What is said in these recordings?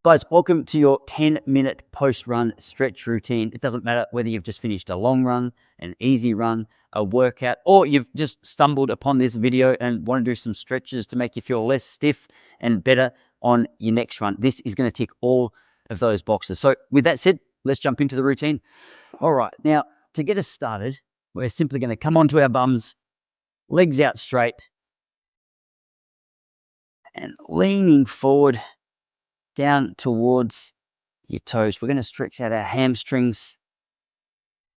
Guys, welcome to your 10-minute post-run stretch routine. It doesn't matter whether you've just finished a long run, an easy run, a workout, or you've just stumbled upon this video and want to do some stretches to make you feel less stiff and better on your next run. This is going to tick all of those boxes. So with that said, let's jump into the routine. All right, now to get us started, we're simply going to come onto our bums, legs out straight, and leaning forward down towards your toes. We're going to stretch out our hamstrings,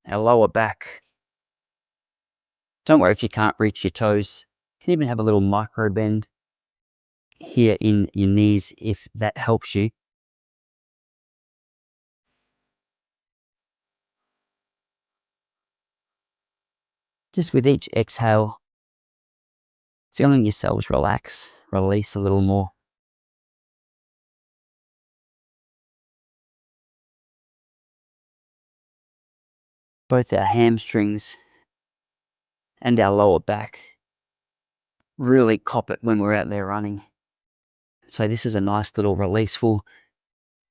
our lower back. Don't worry if you can't reach your toes. You can even have a little micro bend here in your knees if that helps you. Just with each exhale, feeling yourselves relax, release a little more. Both our hamstrings and our lower back really cop it when we're out there running. So this is a nice little release. We'll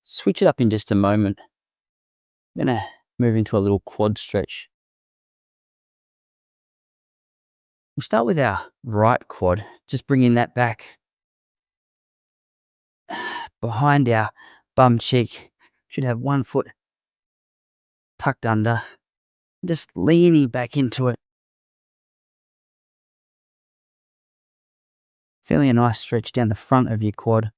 switch it up in just a moment. I'm going to move into a little quad stretch. We'll start with our right quad, just bringing that back behind our bum cheek. Should have one foot tucked under, just leaning back into it. Feeling a nice stretch down the front of your quad.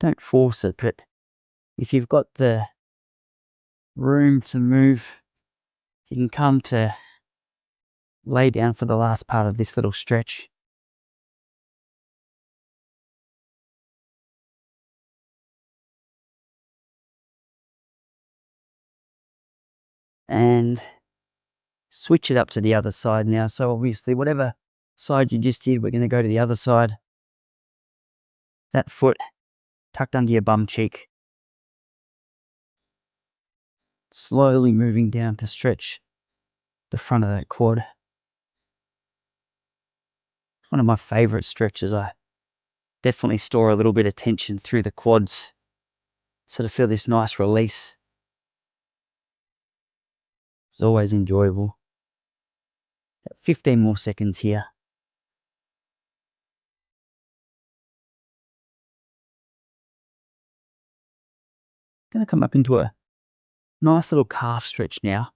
Don't force it, but if you've got the room to move, you can come to lay down for the last part of this little stretch. And switch it up to the other side now. So obviously whatever side you just did, we're going to go to the other side. That foot tucked under your bum cheek. Slowly moving down to stretch the front of that quad. One of my favorite stretches. I definitely store a little bit of tension through the quads. Sort of feel this nice release. It's always enjoyable. 15 more seconds here. Going to come up into a nice little calf stretch now,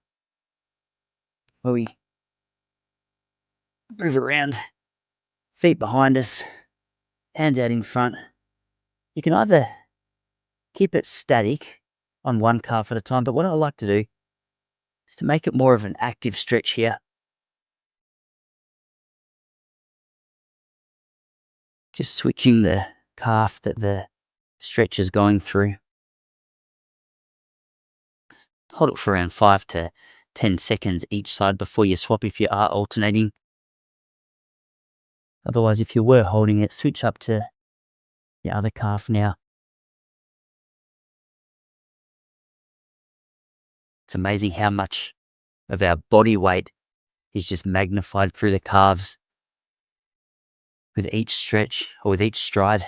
where we move around, feet behind us, hands out in front. You can either keep it static on one calf at a time, but what I like to do is to make it more of an active stretch here. Just switching the calf that the stretch is going through. Hold it for around 5 to 10 seconds each side before you swap if you are alternating. Otherwise, if you were holding it, switch up to the other calf now. It's amazing how much of our body weight is just magnified through the calves with each stretch or with each stride.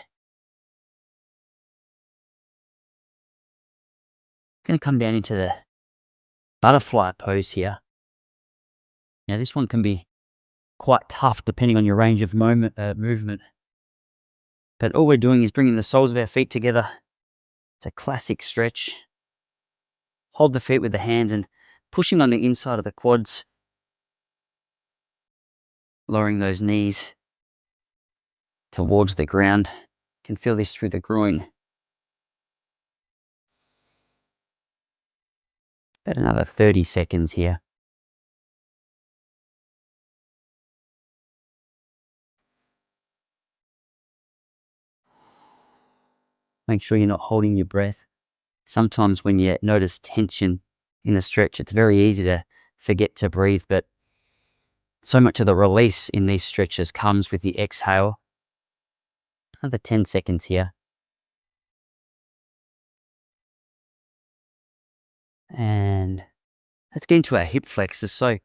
Going to come down into the butterfly pose here. Now this one can be quite tough depending on your range of movement. But all we're doing is bringing the soles of our feet together. It's a classic stretch. Hold the feet with the hands and pushing on the inside of the quads. Lowering those knees towards the ground. You can feel this through the groin. About another 30 seconds here. Make sure you're not holding your breath. Sometimes when you notice tension in a stretch, it's very easy to forget to breathe, but so much of the release in these stretches comes with the exhale. Another 10 seconds here. And let's get into our hip flexors. So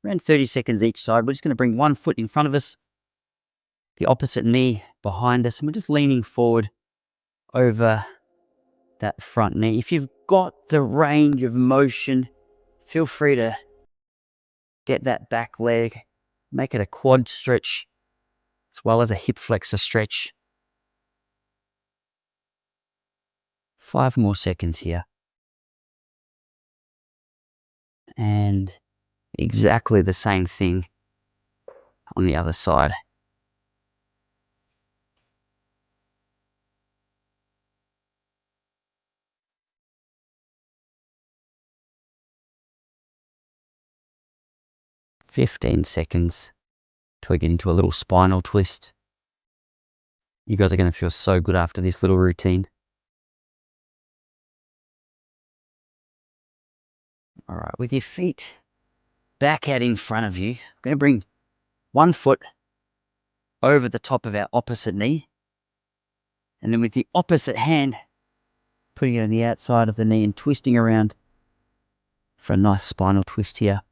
around 30 seconds each side. We're just going to bring one foot in front of us, the opposite knee behind us, and we're just leaning forward over that front knee. If you've got the range of motion, feel free to get that back leg, make it a quad stretch as well as a hip flexor stretch. 5 more seconds here. And exactly the same thing on the other side. "15 seconds till we get into a little spinal twist." You guys are going to feel so good after this little routine. All right, with your feet back out in front of you, I'm going to bring one foot over the top of our opposite knee, and then with the opposite hand, putting it on the outside of the knee and twisting around for a nice spinal twist here.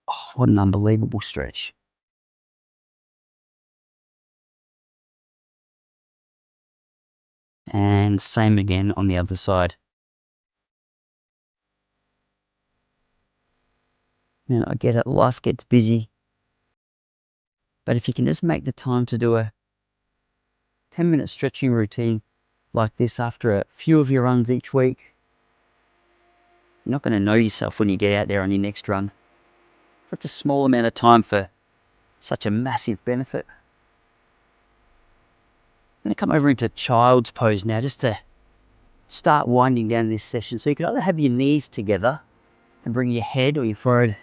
Oh, what an unbelievable stretch. And same again on the other side. Man, I get it, life gets busy. But if you can just make the time to do a 10-minute stretching routine like this after a few of your runs each week, you're not going to know yourself when you get out there on your next run. Such a small amount of time for such a massive benefit. I'm going to come over into child's pose now just to start winding down this session. So you can either have your knees together and bring your head or your forehead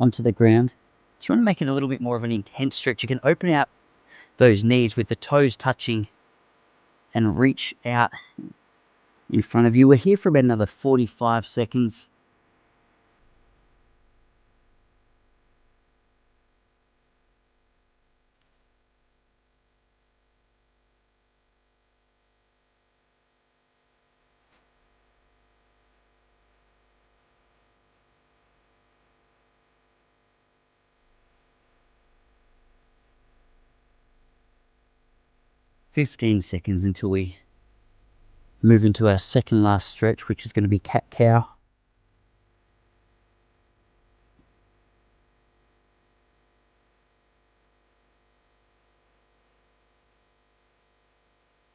onto the ground. If you want to make it a little bit more of an intense stretch, you can open out those knees with the toes touching and reach out in front of you. We're here for about another 45 seconds. "15 seconds until we move into our second last stretch, which is going to be cat-cow.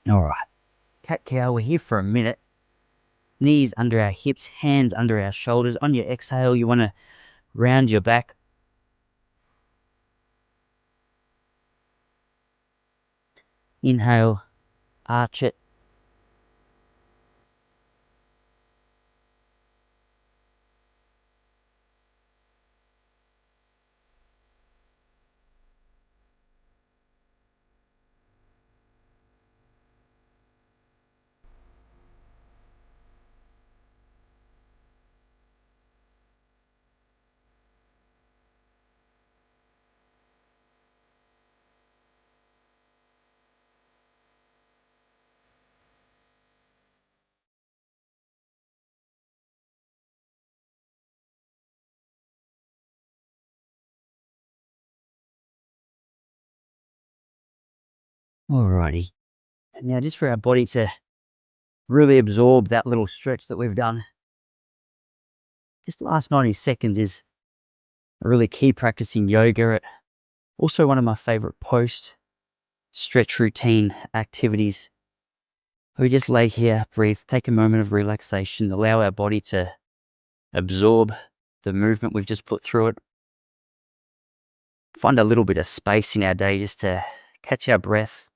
All right, cat-cow, we're here for a minute. Knees under our hips, hands under our shoulders. On your exhale, you want to round your back. Inhale, arch it. Alrighty. And now just for our body to really absorb that little stretch that we've done, this last 90 seconds is a really key practice in yoga. Also one of my favorite post-stretch routine activities. We just lay here, breathe, take a moment of relaxation, allow our body to absorb the movement we've just put through it. Find a little bit of space in our day just to catch our breath,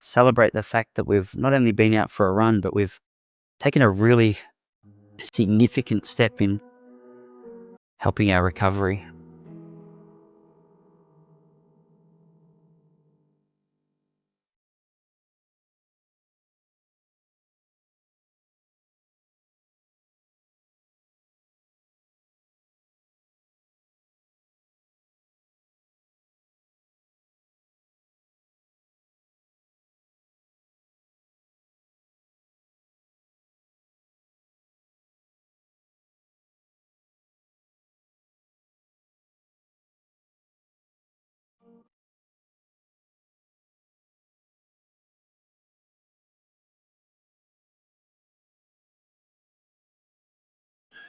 celebrate the fact that we've not only been out for a run, but we've taken a really significant step in helping our recovery.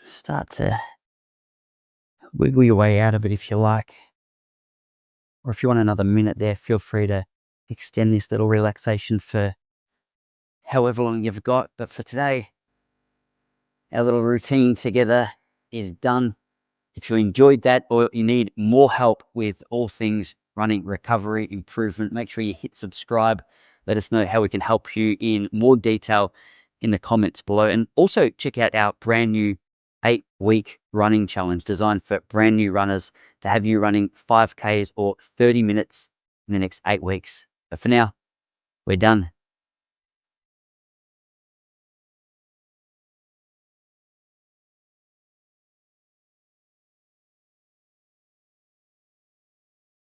start to wiggle your way out of it if you like. Or if you want another minute there, feel free to extend this little relaxation for however long you've got. But for today, our little routine together is done. If you enjoyed that or you need more help with all things running recovery improvement, make sure you hit subscribe. Let us know how we can help you in more detail in the comments below. And also check out our brand new 8-week running challenge designed for brand new runners to have you running 5Ks or 30 minutes in the next 8 weeks. But for now, we're done.